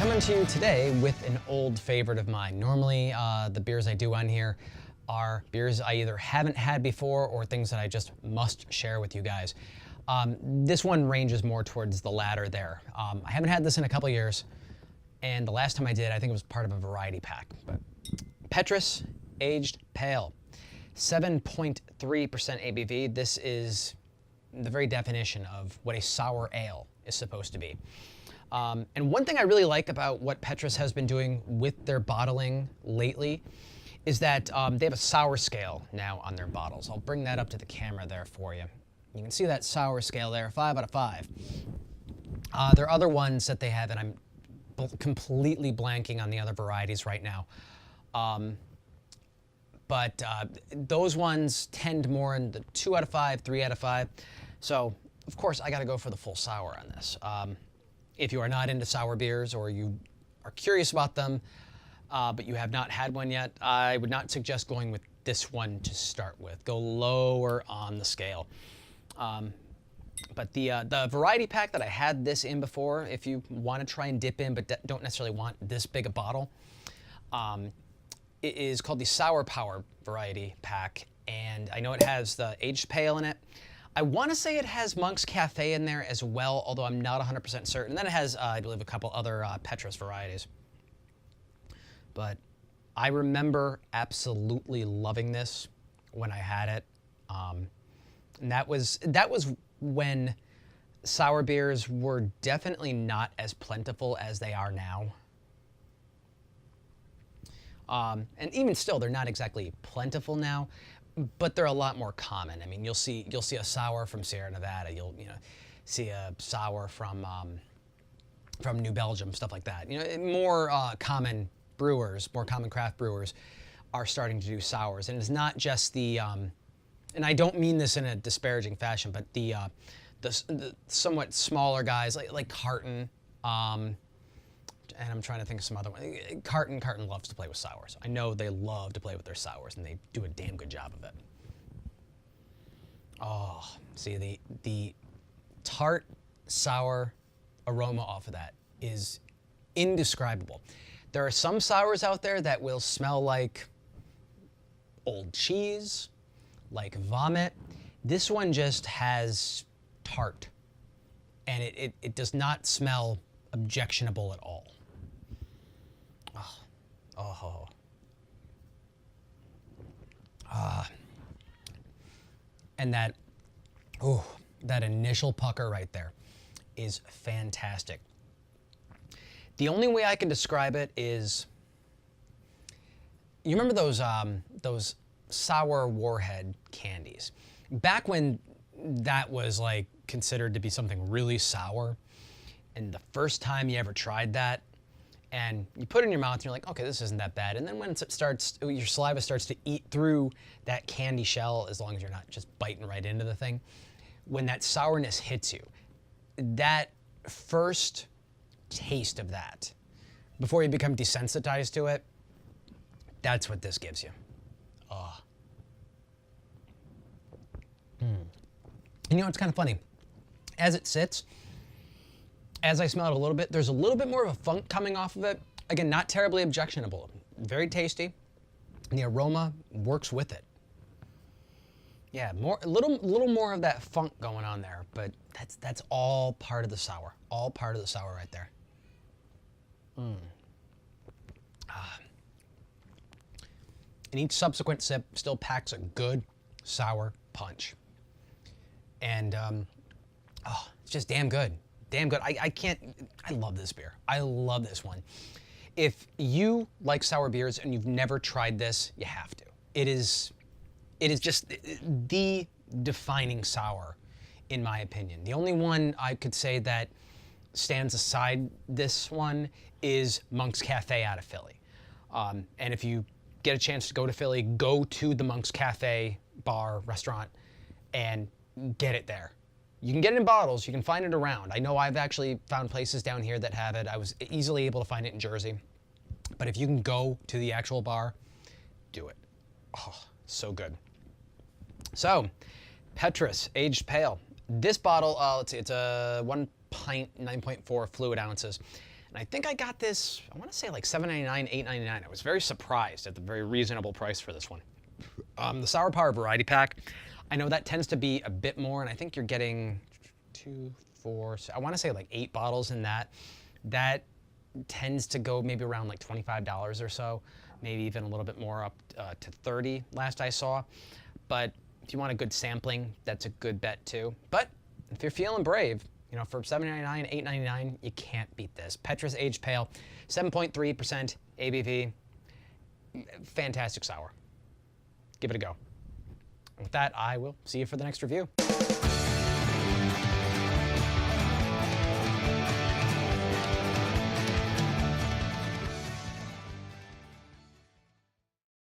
Coming to you today with an old favorite of mine. Normally, the beers I do on here are beers I either haven't had before or things that I just must share with you guys. This one ranges more towards the latter there. I haven't had this in a couple years, and the last time I did, I think it was part of a variety pack. But Petrus Aged Pale, 7.3% ABV. This is the very definition of what a sour ale is supposed to be. And one thing I really like about what Petrus has been doing with their bottling lately is that they have a sour scale now on their bottles. I'll bring that up to the camera there for you. You can see that sour scale there, 5 out of 5. There are other ones that they have, and I'm completely blanking on the other varieties right now. But those ones tend more in the 2 out of 5, 3 out of 5. So, of course, I got to go for the full sour on this. If you are not into sour beers or you are curious about them, but you have not had one yet, I would not suggest going with this one to start with. Go lower on the scale. But the variety pack that I had this in before, if you want to try and dip in but don't necessarily want this big a bottle, it is called the Sour Power variety pack, and I know it has the Aged Pale in it. I want to say it has Monk's Cafe in there as well, although I'm not 100% certain. And then it has, I believe, a couple other Petrus varieties. But I remember absolutely loving this when I had it. And that was when sour beers were definitely not as plentiful as they are now. And even still, they're not exactly plentiful now, but they're a lot more common. I mean, you'll see a sour from Sierra Nevada. You'll see a sour from New Belgium, stuff like that. More common brewers, more common craft brewers are starting to do sours, and it's not just the. And I don't mean this in a disparaging fashion, but the somewhat smaller guys like Carton. And I'm trying to think of some other one. Carton loves to play with sours. I know they love to play with their sours, and they do a damn good job of it. Oh, see, the tart, sour aroma off of that is indescribable. There are some sours out there that will smell like old cheese, like vomit. This one just has tart, and it does not smell objectionable at all. Oh. And that initial pucker right there is fantastic. The only way I can describe it is, you remember those sour Warhead candies? Back when that was like considered to be something really sour, and the first time you ever tried that, and you put it in your mouth, and you're like, okay, this isn't that bad. And then when your saliva starts to eat through that candy shell, as long as you're not just biting right into the thing, when that sourness hits you, that first taste of that, before you become desensitized to it, that's what this gives you. Oh. And it's kind of funny. As it sits, as I smell it a little bit, there's a little bit more of a funk coming off of it. Again, not terribly objectionable. Very tasty. And the aroma works with it. Yeah, a little more of that funk going on there, but that's all part of the sour. All part of the sour right there. And each subsequent sip still packs a good sour punch. And it's just damn good. Damn good. I love this beer. I love this one. If you like sour beers and you've never tried this, you have to. It is just the defining sour, in my opinion. The only one I could say that stands aside this one is Monk's Cafe out of Philly. And if you get a chance to go to Philly, go to the Monk's Cafe bar, restaurant, and get it there. You can get it in bottles. You can find it around. I know I've actually found places down here that have it. I was easily able to find it in Jersey. But if you can go to the actual bar, do it. Oh, so good. So, Petrus Aged Pale. This bottle, let's see, it's a 1 pint, 9.4 fluid ounces. And I think I got this, I want to say like $7.99, $8.99. I was very surprised at the very reasonable price for this one. The Sour Power Variety Pack, I know that tends to be a bit more, and I think you're getting 2, 4, I want to say like 8 bottles in that. That tends to go maybe around like $25 or so, maybe even a little bit more, up to $30 last I saw. But if you want a good sampling, that's a good bet too. But if you're feeling brave, you know, for $7.99, $8.99, you can't beat this. Petrus Aged Pale, 7.3% ABV, fantastic sour. Give it a go. And with that, I will see you for the next review.